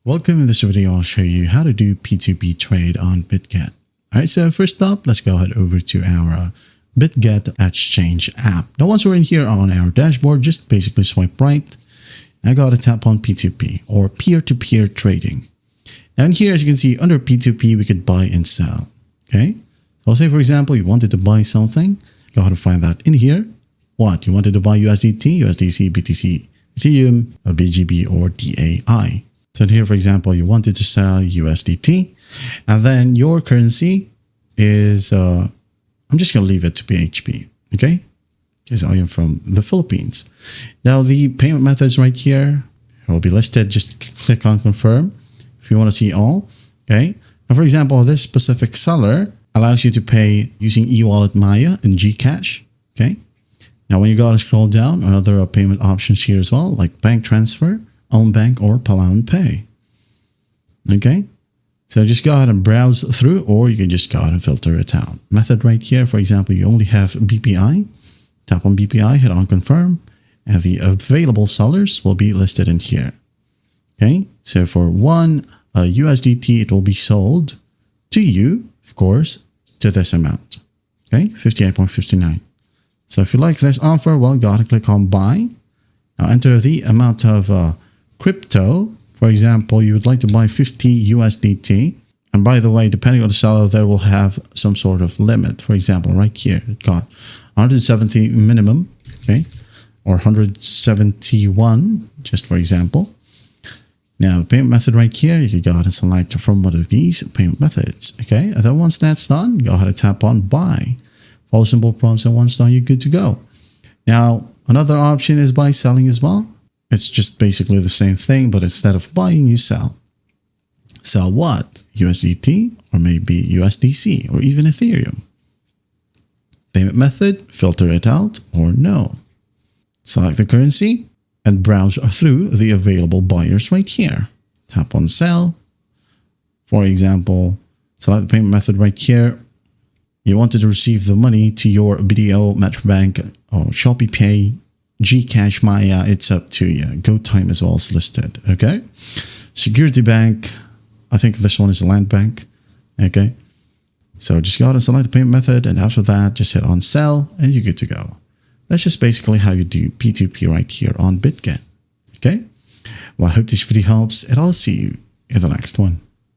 Welcome. In this video, I'll show you how to do P2P trade on Bitget. All right, so first up, let's go ahead over to our Bitget exchange app. Now, once we're in here on our dashboard, just basically swipe right. I got to tap on P2P or peer-to-peer trading. And here, as you can see, under P2P, we could buy and sell. Okay, so say, for example, you wanted to buy something. Go ahead and find that in here. What? You wanted to buy USDT, USDC, BTC, Ethereum, or BGB, or DAI. So here, for example, you wanted to sell USDT, and then your currency is, I'm just going to leave it to PHP, okay? Because I am from the Philippines. Now, the payment methods right here will be listed. Just click on confirm if you want to see all, okay? Now, for example, this specific seller allows you to pay using e-wallet Maya and Gcash, okay? Now, when you go to scroll down, other payment options here as well, like bank transfer, own bank, or Palau Pay. Okay, so just go ahead and browse through, or you can just go ahead and filter it out. Method right here, for example, you only have BPI. Tap on BPI, hit on confirm, and the available sellers will be listed in here. Okay, so for one USDT, it will be sold to you, of course, to this amount. Okay, 58.59. So if you like this offer, well, go ahead and click on buy. Now enter the amount of crypto. For example, you would like to buy 50 USDT. And by the way, depending on the seller, they will have some sort of limit. For example, right here, it got 170 minimum, okay, or 171, just for example. Now, the payment method right here, you can go ahead and select from one of these payment methods, okay? And then once that's done, go ahead and tap on buy. Follow simple prompts, and once done, you're good to go. Now, another option is buy selling as well. It's just basically the same thing, but instead of buying, you sell. Sell what? USDT, or maybe USDC, or even Ethereum. Payment method, filter it out, or no. Select the currency and browse through the available buyers right here. Tap on sell. For example, select the payment method right here. You wanted to receive the money to your BDO, Metrobank, or Shopee Pay, Gcash, Maya, it's up to you. GoTime as well is listed, okay? Security Bank, I think this one is a land bank, okay? So just go ahead and select the payment method, and after that, just hit on sell, and you're good to go. That's just basically how you do P2P right here on Bitget, okay? Well, I hope this video helps, and I'll see you in the next one.